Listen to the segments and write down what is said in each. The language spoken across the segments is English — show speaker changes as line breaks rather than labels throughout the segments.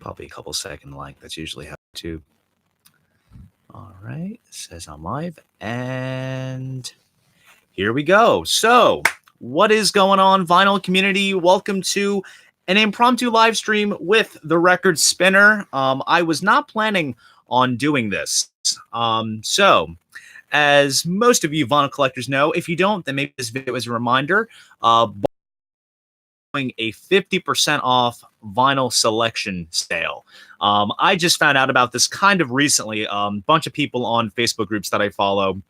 Probably a couple second lag. That's usually how to. All right, it says I'm live, and here we go. So, what is going on, vinyl community? Welcome to an impromptu live stream with the record spinner. I was not planning on doing this. So, as most of you vinyl collectors know, if you don't, then maybe this video is a reminder. A 50% off vinyl selection sale. I just found out about this kind of recently. A bunch of people on Facebook groups that I follow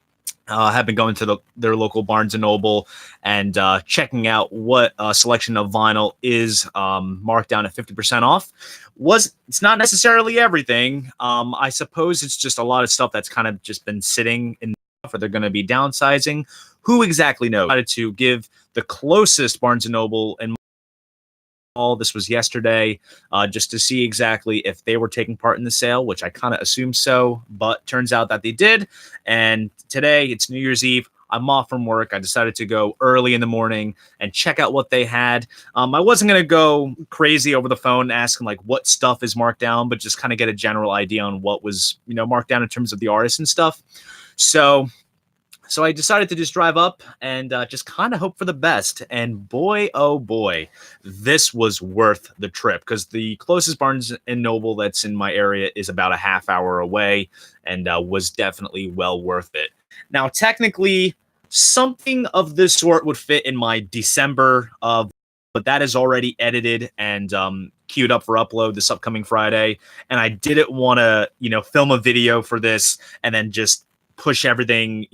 have been going to their local Barnes & Noble and checking out what selection of vinyl is marked down at 50% off. It's not necessarily everything. I suppose it's just a lot of stuff that's kind of just been sitting in, or they're going to be downsizing. Who exactly knows? I decided to give the closest Barnes & Noble in all this was yesterday, just to see exactly if they were taking part in the sale, which I kind of assumed so, but turns out that they did. And today, it's New Year's Eve. I'm off from work. I decided to go early in the morning and check out what they had. I wasn't going to go crazy over the phone asking like what stuff is marked down, but just kind of get a general idea on what was, marked down in terms of the artists and stuff. So I decided to just drive up and just kind of hope for the best. And boy, oh boy, this was worth the trip because the closest Barnes & Noble that's in my area is about a half hour away and was definitely well worth it. Now, technically, something of this sort would fit in my December, but that is already edited and queued up for upload this upcoming Friday. And I didn't want to, film a video for this and then just push everything,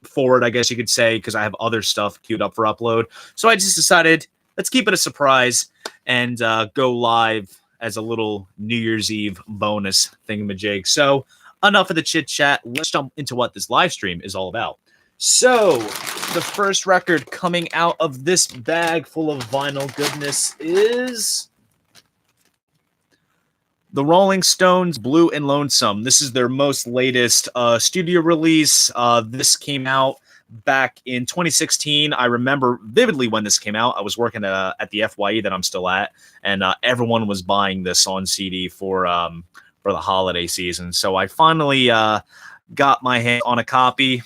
forward, I guess you could say, because I have other stuff queued up for upload. So I just decided, let's keep it a surprise and go live as a little New Year's Eve bonus thingamajig. So enough of the chit chat. Let's jump into what this live stream is all about. So the first record coming out of this bag full of vinyl goodness is the Rolling Stones' Blue and Lonesome. This is their most latest studio release. This came out back in 2016. I remember vividly when this came out. I was working at the FYE that I'm still at, and everyone was buying this on CD for the holiday season. So I finally got my hand on a copy.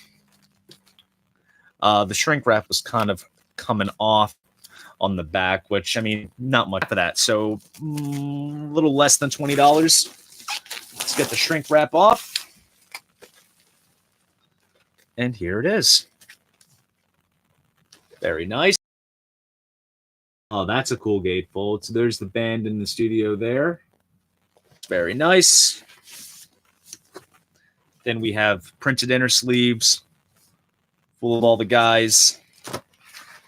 The shrink wrap was kind of coming off on the back, which, I mean, not much for that. So a little less than $20. Let's get the shrink wrap off. And here it is. Very nice. Oh, that's a cool gatefold. So there's the band in the studio there. Very nice. Then we have printed inner sleeves full of all the guys.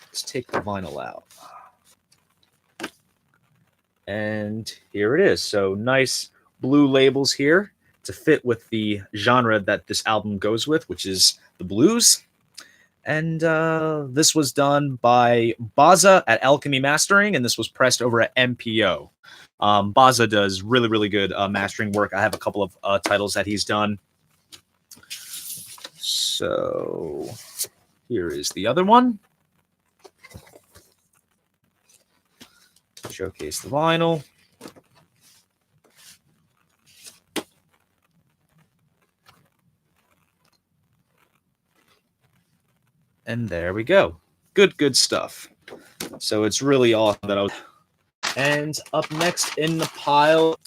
Let's take the vinyl out. And here it is. So nice blue labels here to fit with the genre that this album goes with, which is the blues. And this was done by Baza at Alchemy Mastering, and this was pressed over at MPO. Baza does really, really good mastering work. I have a couple of titles that he's done. So here is the other one. Showcase the vinyl. And there we go. Good stuff. So it's really awesome that I was. And up next in the pile,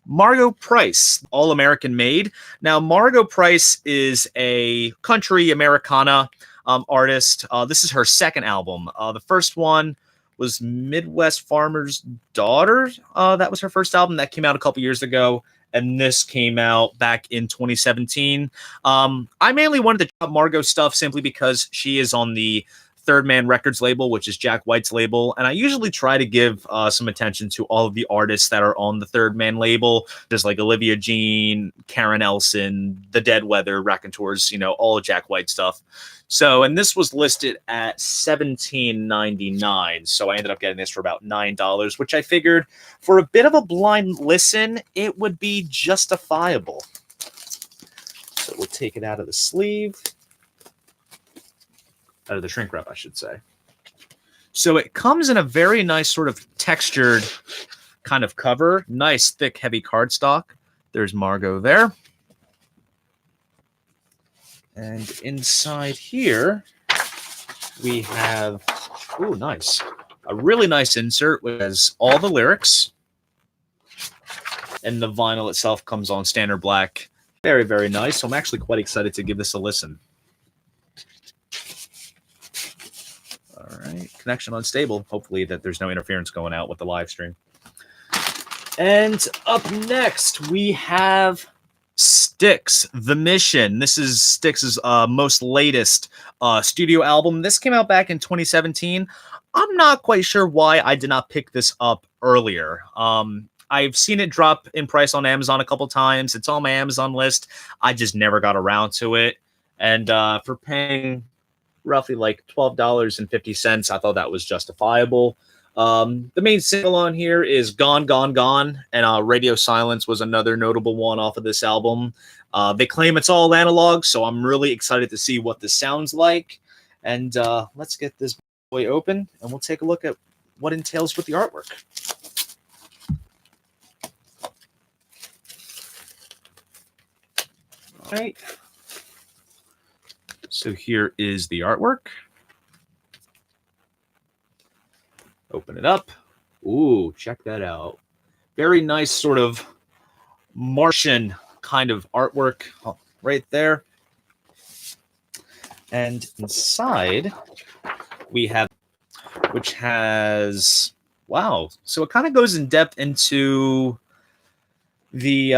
Margo Price, All-American Made. Now, Margo Price is a country Americana artist. This is her second album. The first one was Midwest Farmer's Daughter. That was her first album. That came out a couple years ago. And this came out back in 2017. I mainly wanted to check out Margo stuff simply because she is on the Third Man Records label, which is Jack White's label. And I usually try to give some attention to all of the artists that are on the Third Man label. There's like Olivia Jean, Karen Elson, The Dead Weather, Raconteurs, all of Jack White stuff. So, and this was listed at $17.99. So I ended up getting this for about $9, which I figured for a bit of a blind listen, it would be justifiable. So we'll take it out of the sleeve. Out of the shrink wrap, I should say. So it comes in a very nice sort of textured kind of cover. Nice, thick, heavy cardstock. There's Margo there. And inside here, we have, ooh, nice. A really nice insert which has all the lyrics. And the vinyl itself comes on standard black. Very, very nice. So I'm actually quite excited to give this a listen. All right, connection unstable. Hopefully that there's no interference going out with the live stream. And up next, we have Styx, The Mission. This is Styx's most latest studio album. This came out back in 2017. I'm not quite sure why I did not pick this up earlier. I've seen it drop in price on Amazon a couple times. It's on my Amazon list. I just never got around to it. And for paying roughly like $12.50, I thought that was justifiable. The main single on here is Gone, Gone, Gone, and Radio Silence was another notable one off of this album. They claim it's all analog, so I'm really excited to see what this sounds like. And let's get this boy open, and we'll take a look at what entails with the artwork. All right. So here is the artwork. Open it up. Ooh, check that out. Very nice sort of Martian kind of artwork right there. And inside we have, which has, wow. So it kind of goes in depth into the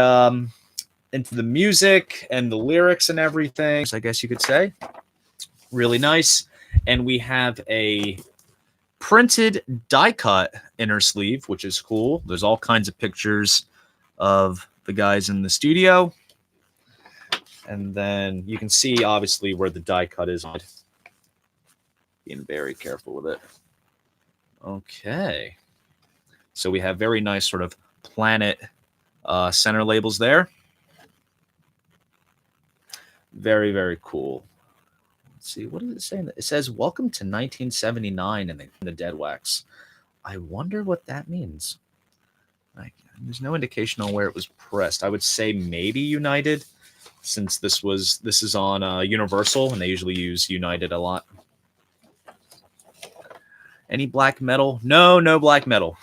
music and the lyrics and everything, I guess you could say. Really nice. And we have a printed die cut inner sleeve, which is cool. There's all kinds of pictures of the guys in the studio. And then you can see obviously where the die cut is on it. Being very careful with it. Okay. So we have very nice sort of planet center labels there. Very, very cool. Let's see, what does it say? It says, welcome to 1979 in the dead wax. I wonder what that means. There's no indication on where it was pressed. I would say maybe United, since this is on Universal, and they usually use United a lot. Any black metal? No black metal.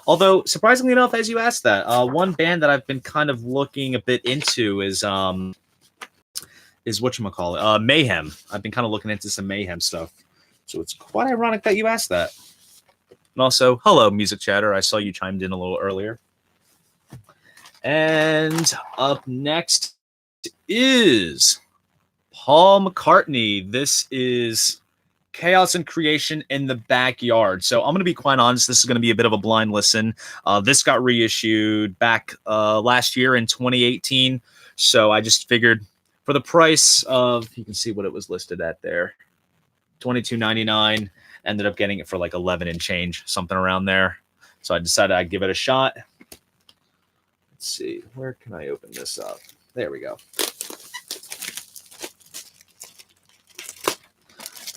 Although, surprisingly enough, as you asked that, one band that I've been kind of looking a bit into is whatchamacallit, Mayhem. I've been kind of looking into some Mayhem stuff. So it's quite ironic that you asked that. And also, hello, Music Chatter. I saw you chimed in a little earlier. And up next is Paul McCartney. This is Chaos and Creation in the Backyard. So I'm going to be quite honest. This is going to be a bit of a blind listen. This got reissued back last year in 2018. So I just figured for the price of, you can see what it was listed at there, $22.99. Ended up getting it for like 11 and change, something around there. So I decided I'd give it a shot. Let's see, where can I open this up? There we go.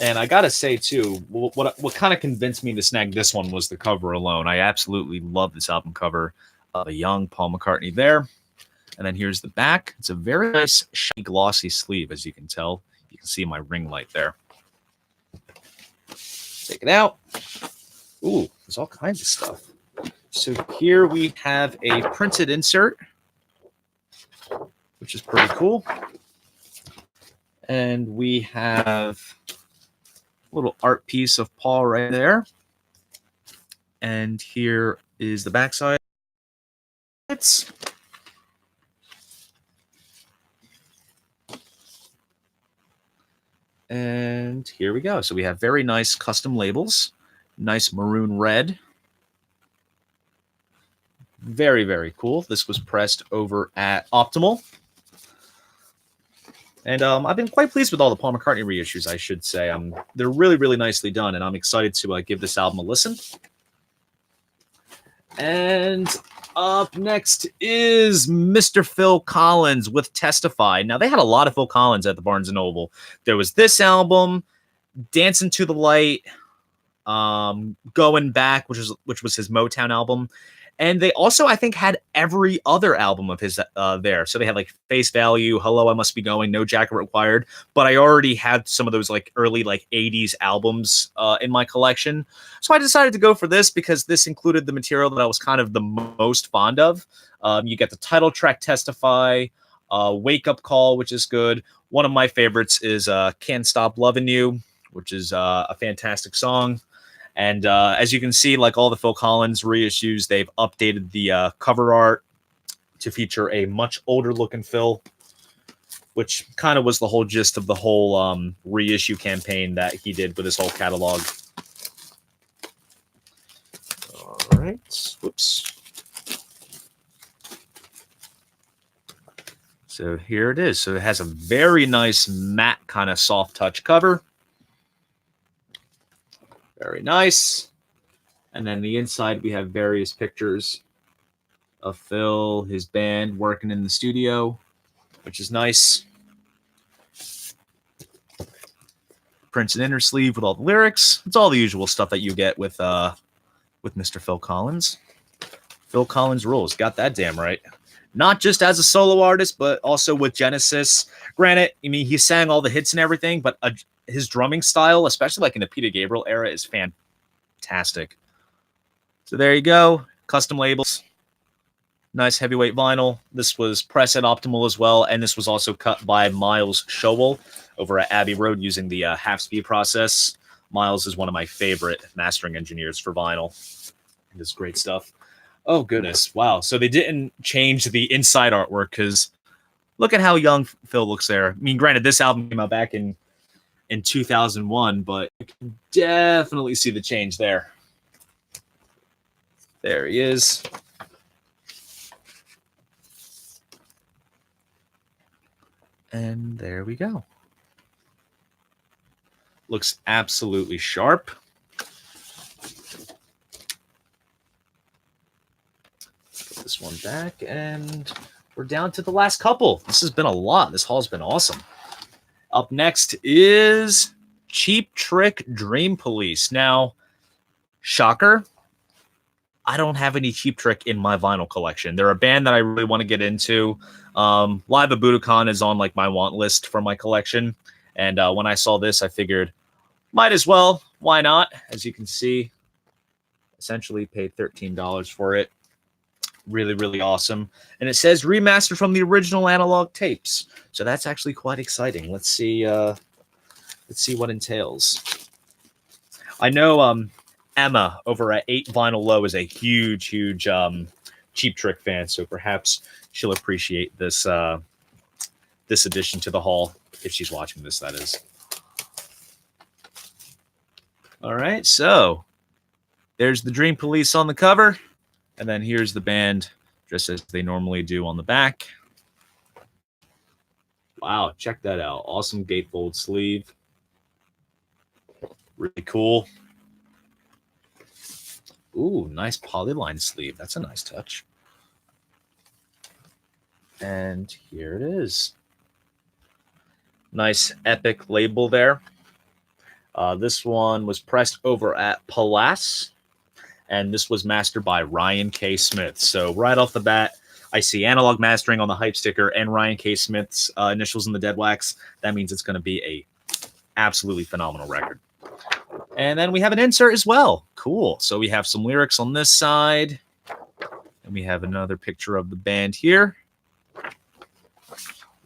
And I gotta say too, what kind of convinced me to snag this one was the cover alone. I absolutely love this album cover. The young Paul McCartney there. And then here's the back. It's a very nice, shiny, glossy sleeve, as you can tell. You can see my ring light there. Take it out. Ooh, there's all kinds of stuff. So here we have a printed insert, which is pretty cool. And we have a little art piece of Paul right there. And here is the backside. And here we go. So we have very nice custom labels. Nice maroon red. Very, very cool. This was pressed over at Optimal. And I've been quite pleased with all the Paul McCartney reissues, I should say. They're really, really nicely done, and I'm excited to give this album a listen. And up next is Mr. Phil Collins with Testify. Now, they had a lot of Phil Collins at the Barnes & Noble. There was this album, Dancing to the Light. Going Back, which was his Motown album. And they also, I think, had every other album of his there. So they had like Face Value, Hello, I Must Be Going, No Jacket Required. But I already had some of those like early like 80s albums in my collection. So I decided to go for this because this included the material that I was kind of the most fond of. You get the title track Testify, Wake Up Call, which is good. One of my favorites is Can't Stop Loving You, which is a fantastic song. And as you can see, like all the Phil Collins reissues, they've updated the cover art to feature a much older looking Phil, which kind of was the whole gist of the whole reissue campaign that he did with his whole catalog. All right. Whoops. So here it is. So it has a very nice matte kind of soft touch cover. Very nice. And then the inside, we have various pictures of Phil, his band, working in the studio, which is nice. Prints an inner sleeve with all the lyrics. It's all the usual stuff that you get with Mr. Phil Collins. Phil Collins rules. Got that damn right. Not just as a solo artist, but also with Genesis. Granted, I mean, he sang all the hits and everything, but his drumming style, especially like in the Peter Gabriel era, is fantastic. So there you go. Custom labels. Nice heavyweight vinyl. This was pressed at Optimal as well, and this was also cut by Miles Showell over at Abbey Road using the half-speed process. Miles is one of my favorite mastering engineers for vinyl. It is great stuff. Oh, goodness. Wow. So they didn't change the inside artwork because look at how young Phil looks there. I mean, granted, this album came out back in 2001, but you can definitely see the change there. There he is. And there we go. Looks absolutely sharp. Put this one back, and we're down to the last couple. This has been a lot. This haul's been awesome. Up next is Cheap Trick Dream Police. Now, shocker, I don't have any Cheap Trick in my vinyl collection. They're a band that I really want to get into. Live at Budokan is on like my want list for my collection. And when I saw this, I figured, might as well. Why not? As you can see, essentially paid $13 for it. Really, really awesome. And it says remastered from the original analog tapes. So that's actually quite exciting. Let's see what entails. I know Emma over at 8 Vinyl Low is a huge Cheap Trick fan, so perhaps she'll appreciate this this addition to the haul if she's watching this, that is. All right, so there's the Dream Police on the cover. And then here's the band, just as they normally do on the back. Wow, check that out. Awesome gatefold sleeve. Really cool. Ooh, nice polyline sleeve. That's a nice touch. And here it is. Nice epic label there. This one was pressed over at Palace. And this was mastered by Ryan K. Smith. So right off the bat, I see analog mastering on the hype sticker and Ryan K. Smith's initials in the dead wax. That means it's going to be a absolutely phenomenal record. And then we have an insert as well. Cool. So we have some lyrics on this side. And we have another picture of the band here.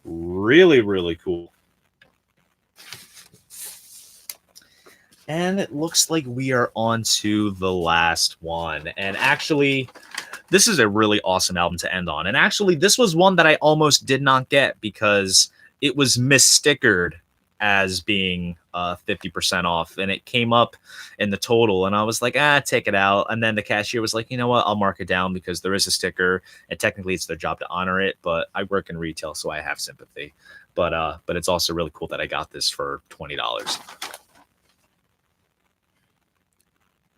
Really, really cool. And it looks like we are on to the last one. And actually, this is a really awesome album to end on. And actually, this was one that I almost did not get because it was misstickered as being 50% off. And it came up in the total. And I was like, take it out. And then the cashier was like, you know what? I'll mark it down because there is a sticker. And technically, it's their job to honor it. But I work in retail, so I have sympathy. But it's also really cool that I got this for $20.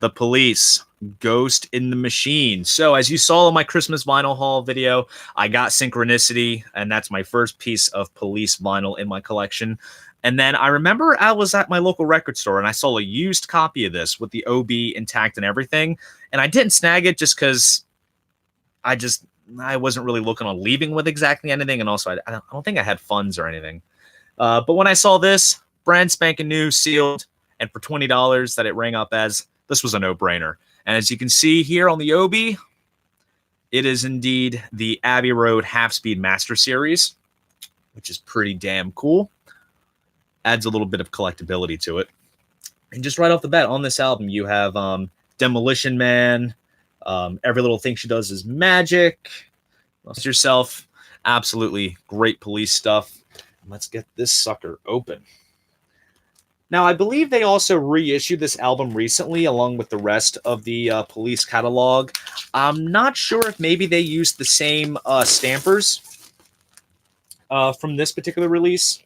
The Police, Ghost in the Machine. So as you saw in my Christmas vinyl haul video, I got Synchronicity, and that's my first piece of Police vinyl in my collection. And then I remember I was at my local record store and I saw a used copy of this with the OB intact and everything. And I didn't snag it just because I wasn't really looking on leaving with exactly anything. And also, I don't think I had funds or anything. But when I saw this, brand spanking new, sealed, and for $20 that it rang up as, this was a no-brainer. And as you can see here on the OB, it is indeed the Abbey Road Half-Speed Master Series, which is pretty damn cool. Adds a little bit of collectability to it. And just right off the bat on this album, you have Demolition Man, Every Little Thing She Does Is Magic, Lost Yourself, absolutely great Police stuff. Let's get this sucker open. Now, I believe they also reissued this album recently along with the rest of the Police catalog. I'm not sure if maybe they used the same stampers from this particular release.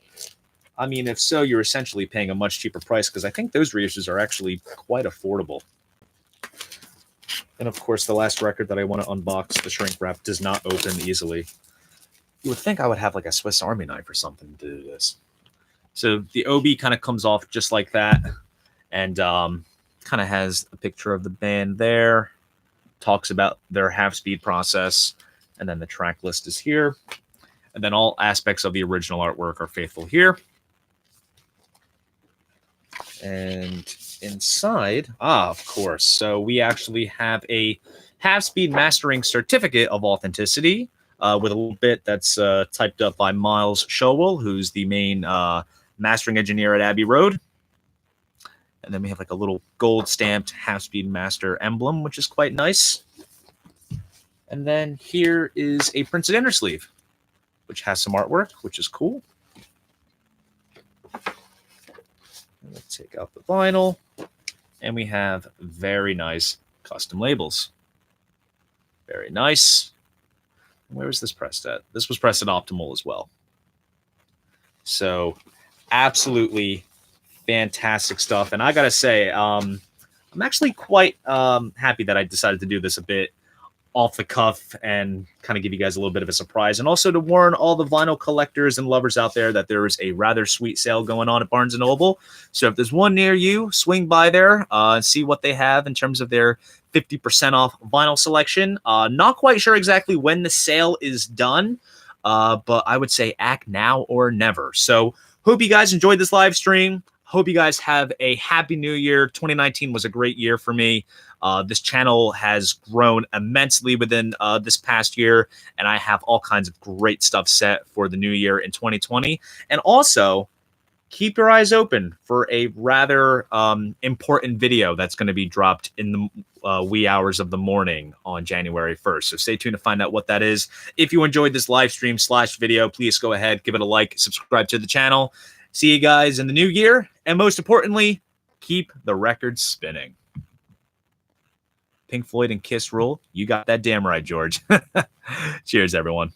I mean, if so, you're essentially paying a much cheaper price because I think those reissues are actually quite affordable. And of course, the last record that I want to unbox, the shrink wrap, does not open easily. You would think I would have like a Swiss Army knife or something to do this. So the OB kind of comes off just like that and kind of has a picture of the band there, talks about their half-speed process, and then the track list is here. And then all aspects of the original artwork are faithful here. And inside, of course, so we actually have a half-speed mastering certificate of authenticity with a little bit that's typed up by Miles Showell, who's the main mastering engineer at Abbey Road. And then we have like a little gold stamped half-speed master emblem, which is quite nice. And then here is a printed inner sleeve, which has some artwork, which is cool. Let's take out the vinyl, and we have very nice custom labels. Very nice. Where was this pressed at? This was pressed at Optimal as well. So absolutely fantastic stuff. And I got to say, I'm actually quite happy that I decided to do this a bit off the cuff and kind of give you guys a little bit of a surprise. And also to warn all the vinyl collectors and lovers out there that there is a rather sweet sale going on at Barnes & Noble. So if there's one near you, swing by there and see what they have in terms of their 50% off vinyl selection. Not quite sure exactly when the sale is done, but I would say act now or never. So hope you guys enjoyed this live stream. Hope you guys have a happy new year. 2019 was a great year for me. This channel has grown immensely within this past year, and I have all kinds of great stuff set for the new year in 2020. And also, keep your eyes open for a rather important video that's going to be dropped in the wee hours of the morning on January 1st. So stay tuned to find out what that is. If you enjoyed this live stream / video, please go ahead, give it a like, subscribe to the channel. See you guys in the new year. And most importantly, keep the records spinning. Pink Floyd and Kiss rule. You got that damn right, George. Cheers, everyone.